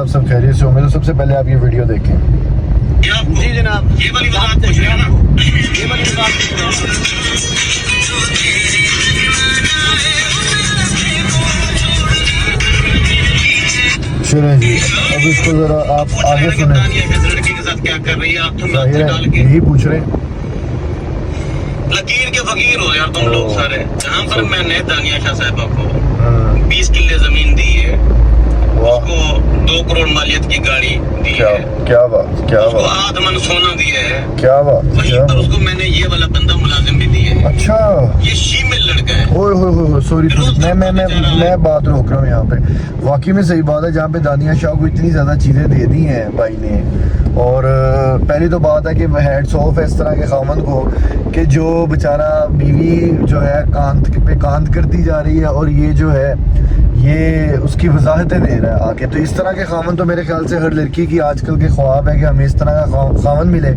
आप सब खैरियत से होंगे। तो सबसे पहले आप ये वीडियो देखें। जी जनाब, ये वाली बात पूछ रहे हैं ना, ये वाली बात पूछ रहे हैं। सुने जी, अब इसको जरा आप आगे सुने। लड़की के साथ क्या कर रही है आप? तुम डाल के यही पूछ रहे हैं। लकीर के फकीर हो यार तुम लोग सारे। जहाँ पर मैंने दानिया शाह साहबा को 20 किले जमीन दी है, उसको 2 करोड़ मालियत की गाड़ी दी है, क्या बात, क्या उसको बात, आधमन सोना दिया है, क्या बात, वहीं पर उसको मैंने ये वाला बंदा मुलाजिम भी दिया है। अच्छा, ये शीमेल लड़का है। ओए होए होए, सॉरी, मैं बात रोक रहा हूँ यहाँ पे। वाकई में सही बात है, जहाँ पे दानिया शाह को इतनी ज्यादा चीजें दे दी हैं भाई ने। और पहली तो बात है कि हैट्स ऑफ है इस तरह के खामन को कि जो बेचारा बीवी जो है कांत करती जा रही है और ये जो है ये उसकी वजाहतें दे रहा है आके। तो इस तरह के खामन तो मेरे ख्याल से हर लड़की की आजकल के ख्वाब है कि हमें इस तरह का खामन मिले।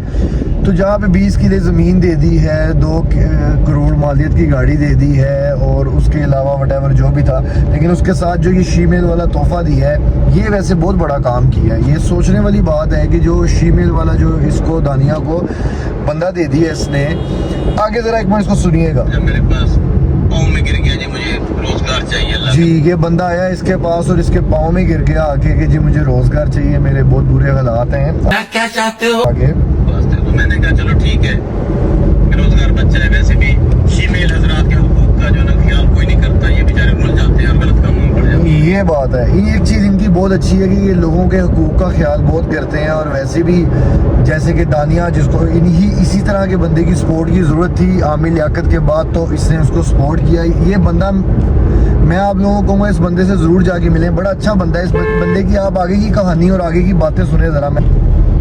तो जहाँ पे 20 किले ज़मीन दे दी है, 2 करोड़ मालियत की गाड़ी दे दी है और उसके अलावा वटेवर जो भी था, लेकिन उसके साथ जो ये शीमेल वाला तोहफा दिया है, ये वैसे बहुत बड़ा काम किया है। ये सोचने वाली बात है कि जो शीमेल वाला जो इसको दानिया को बंदा दे दिया इसने। आगे ज़रा एक मिनट इसको सुनिएगा। मेरे पास पाँव में गिर गया जी, मुझे रोजगार चाहिए जी। ये बंदा आया इसके पास और इसके पाँव में गिर गया आके कि जी मुझे रोजगार चाहिए, मेरे बहुत बुरे हालात हैं। क्या चाहते हो आगे तो मैंने कहा चलो ठीक है, बेरोजगार बच्चा है। वैसे भी फीमेल हजरात के हुकूक का जो ना ख्याल कोई नहीं करता, ये बेचारे भूल जाते हैं और गलत कामों में पड़ जाते हैं। ये बात है, ये एक चीज़ इनकी बहुत अच्छी है कि ये लोगों के हुकूक का ख्याल बहुत करते हैं। और वैसे भी जैसे कि दानिया, जिसको इसी तरह के बंदे की सपोर्ट की ज़रूरत थी आमिर लियाकत के बाद, तो इसने उसको सपोर्ट किया। ये बंदा, मैं आप लोगों को कहूँगा इस बंदे से ज़रूर जाके मिलें, बड़ा अच्छा बंदा है। इस बंदे की आप आगे की कहानी और आगे की बातें सुने ज़रा। मैं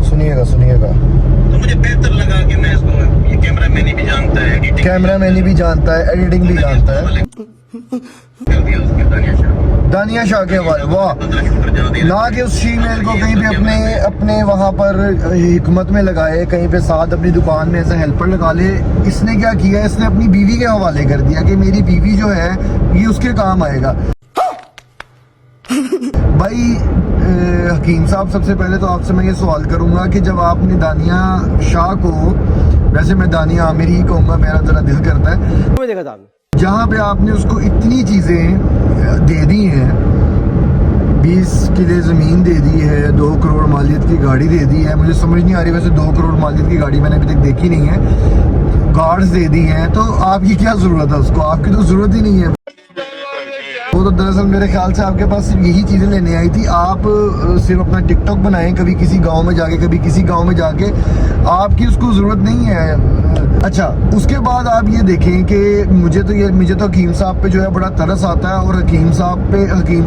सुनिएगा। तो मुझे बेहतर लगा कि मैं इसको, ये कैमरा मैन भी जानता है, एडिटिंग भी जानता है, एडिटिंग भी जानता है। कर दिया उसके दानिया शाह के हवाले। वाह, ना कि उस शीमेल को कहीं पे अपने वहाँ पर हिकमत में लगाए, कहीं पे साथ अपनी दुकान में ऐसा हेल्पर लगा ले। इसने क्या किया, इसने अपनी बीवी के हवाले कर दिया कि मेरी बीवी जो है ये उसके काम आएगा। भाई हकीम साहब, सबसे पहले तो आपसे मैं ये सवाल करूंगा कि जब आपने दानिया शाह को, वैसे मैं दानिया आमिर ही कहूँगा, मेरा जरा दिल करता है, जहाँ पे आपने उसको इतनी चीज़ें दे दी हैं, 20 किले ज़मीन दे दी है, 2 करोड़ मालियत की गाड़ी दे दी है। मुझे समझ नहीं आ रही, वैसे 2 करोड़ मालियत की गाड़ी मैंने अभी तक देखी नहीं है। गार्ड्स दे दी हैं, तो आपकी क्या ज़रूरत है उसको? आपकी तो ज़रूरत ही नहीं है। वो तो दरअसल मेरे ख्याल से आपके पास सिर्फ यही चीज़ें लेने आई थी। आप सिर्फ अपना टिकटॉक बनाएं, कभी किसी गांव में जाके, कभी किसी गांव में जाके, आपकी उसको ज़रूरत नहीं है। अच्छा, उसके बाद आप ये देखें कि मुझे तो हकीम साहब पे जो है बड़ा तरस आता है। और हकीम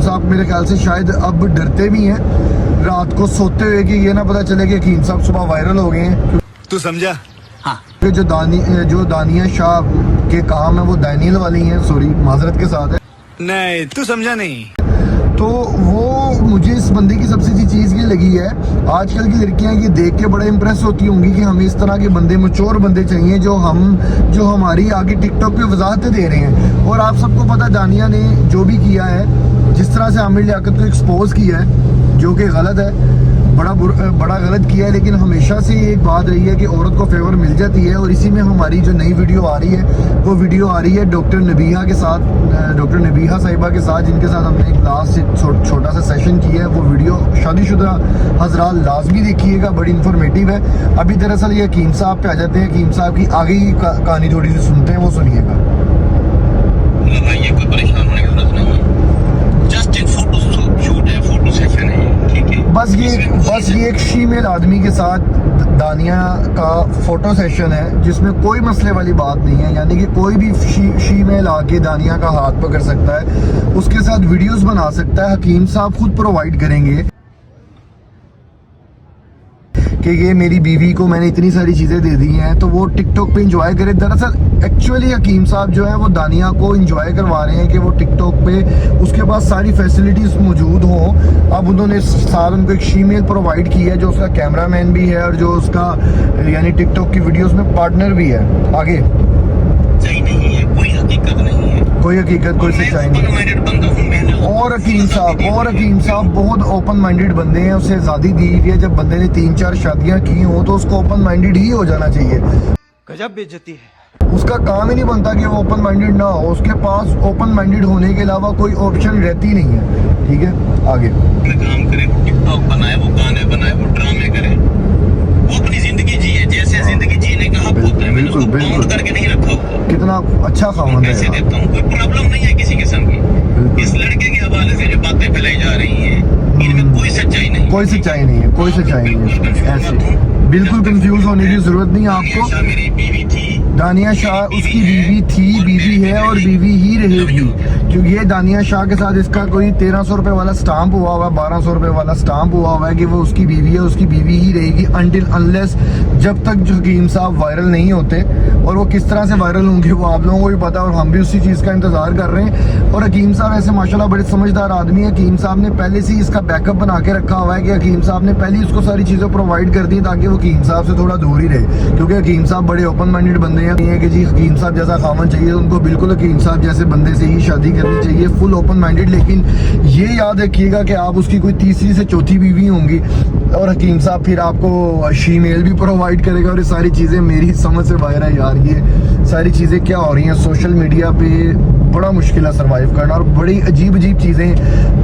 साहब मेरे ख्याल से शायद अब डरते भी हैं रात को सोते हुए कि ये ना पता चले कि हकीम साहब सुबह वायरल हो गए हैं। तू समझा? हाँ। जो दानिया शाह के काम है वो दानियल वाली हैं, सॉरी माजरत के साथ है। नहीं, तू समझा नहीं। तो वो मुझे इस बंदे की सबसे अच्छी चीज़ ये लगी है, आजकल की लड़कियां ये देख के बड़ा इंप्रेस होती होंगी कि हमें इस तरह के बंदे, मैच्योर बंदे चाहिए जो हमारी आगे टिकटॉक पे वजाहतें दे रहे हैं। और आप सबको पता, दानिया ने जो भी किया है, जिस तरह से आमिर लियाकत को एक्सपोज किया है, जो कि गलत है, बड़ा गलत किया है। लेकिन हमेशा से एक बात रही है कि औरत को फेवर मिल जाती है। और इसी में हमारी जो नई वीडियो आ रही है, वो वीडियो आ रही है डॉक्टर नबीहा के साथ, डॉक्टर नबीहा साहिबा के साथ, जिनके साथ हमने एक लास्ट से छोटा सा सेशन किया है। वो वीडियो शादीशुदा हजरात लाजमी देखिएगा, बड़ी इंफॉर्मेटिव है। अभी दरअसल ये हकीम साहब पे आ जाते हैं। हकीम साहब की आगे की कहानी थोड़ी सी सुनते हैं, वो सुनिएगा। ये कोई परेशान होने की जरूरत नहीं है, जस्ट एक फोटो शूट है, फोटो सेशन है, ठीक है। बस ये एक शीमेल आदमी के साथ दानिया का फोटो सेशन है, जिसमें कोई मसले वाली बात नहीं है। यानी कि कोई भी शीमेल आके दानिया का हाथ पकड़ सकता है, उसके साथ वीडियोस बना सकता है। हकीम साहब खुद प्रोवाइड करेंगे कि ये मेरी बीवी को मैंने इतनी सारी चीज़ें दे दी हैं, तो वो टिकटॉक पे इंजॉय करे। दरअसल एक्चुअली हकीम साहब जो है वो दानिया को इंजॉय करवा रहे हैं कि वो टिकटॉक पे उसके पास सारी फैसिलिटीज़ मौजूद हों। अब उन्होंने साथ उनको एक शीमेल प्रोवाइड की है, जो उसका कैमरामैन भी है और जो उसका यानी टिकटॉक की वीडियोस में पार्टनर भी है। आगे सही नहीं है, कोई हकीकत नहीं है, कोई हकीकत, कोई सच्चाई नहीं। और हकीम साहब बहुत ओपन माइंडेड बंदे हैं। उसे आज़ादी दी हुई है, जब बंदे ने 3-4 शादियां की हो तो उसको ओपन माइंडेड ही हो जाना चाहिए। गजब बेइज्जती है। उसका काम ही नहीं बनता कि वो ओपन माइंडेड ना हो, उसके पास ओपन माइंडेड होने के अलावा कोई ऑप्शन रहती नहीं है। ठीक है, आगे काम करे, वो टिकटॉक बनाए, वो गाने बनाए, वो ड्रामे करे, वो अपनी जिंदगी जिए जैसे जिंदगी जीने का हक होता है। मैंने उसको काउंट करके नहीं रखा हुआ। कितना अच्छा खामन है पैसे यार। देता हूँ, कोई प्रॉब्लम नहीं है किसी किस्म की। इस लड़के के हवाले से जो बातें फैलाई जा रही हैं, इनमें कोई सच्चाई नहीं, कोई सच्चाई नहीं है, कोई सच्चाई नहीं है। ऐसे बिल्कुल कंफ्यूज होने की जरूरत नहीं है आपको। दानिया शाह मेरी बीवी थी, दानिया शाह उसकी बीवी थी, बीवी है और बीवी ही रहेगी। क्योंकि ये दानिया शाह के साथ इसका कोई 1300 रुपए वाला स्टाम्प हुआ हुआ है, 1200 रुपए वाला स्टाम्प हुआ हुआ है कि वो उसकी बीवी है, उसकी बीवी ही रहेगी अनटिल अनलेस, जब तक जो हकीम साहब वायरल नहीं होते। और वो किस तरह से वायरल होंगे वो आप लोगों को भी पता है, और हम भी उसी चीज़ का इंतजार कर रहे हैं। और हकीम साहब ऐसे माशाल्लाह बड़े समझदार आदमी है। हकीम साहब ने पहले से ही इसका बैकअप बना के रखा हुआ है कि हकीम साहब ने पहले ही उसको सारी चीज़ें प्रोवाइड कर दी ताकि वो हकीम साहब से थोड़ा दूर ही रहे। क्योंकि हकीम साहब बड़े ओपन माइंडेड बंदे हैं, ये है कि जी हकीम साहब जैसा खामन चाहिए उनको, बिल्कुल हकीम साहब जैसे बंदे से ही शादी करनी चाहिए, फुल ओपन माइंडेड। लेकिन ये याद रखिएगा कि आप उसकी कोई तीसरी से चौथी बीवी होंगी और हकीम साहब फिर आपको शीमेल भी प्रोवाइड करेगा। और ये सारी चीज़ें मेरी समझ से बाहर है यार। ये सारी चीज़ें क्या हो रही हैं सोशल मीडिया पे, बड़ा मुश्किल है सर्वाइव करना, और बड़ी अजीब अजीब चीज़ें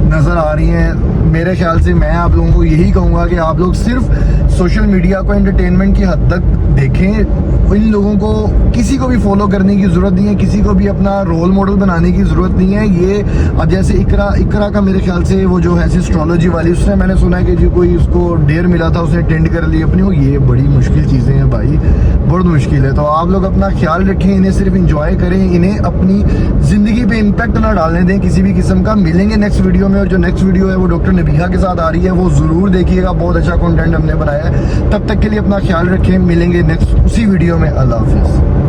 नज़र आ रही हैं। मेरे ख्याल से मैं आप लोगों को यही कहूँगा कि आप लोग सिर्फ सोशल मीडिया को एंटरटेनमेंट की हद तक देखें। इन लोगों को किसी को भी फॉलो करने की ज़रूरत नहीं है, किसी को भी अपना रोल मॉडल बनाने की ज़रूरत नहीं है। ये अब जैसे इकरा का मेरे ख्याल से वो जो है एस्ट्रोलॉजी वाली, उसने मैंने सुना है कि जो कोई उसको डेयर मिला था उसने अटेंड कर ली अपनी। ये बड़ी मुश्किल चीज़ें हैं भाई, बहुत मुश्किल है। तो आप लोग अपना ख्याल रखें, इन्हें सिर्फ इंजॉय करें, इन्हें अपनी ज़िंदगी पे इम्पैक्ट ना डालने दें किसी भी किस्म का। मिलेंगे नेक्स्ट वीडियो में, और जो नेक्स्ट वीडियो है वो डॉक्टर नबीहा के साथ आ रही है, वो ज़रूर देखिएगा, बहुत अच्छा कंटेंट हमने बनाया है। तब तक के लिए अपना ख्याल रखें, मिलेंगे नेक्स्ट उसी वीडियो में। अल्लाह हाफिज़।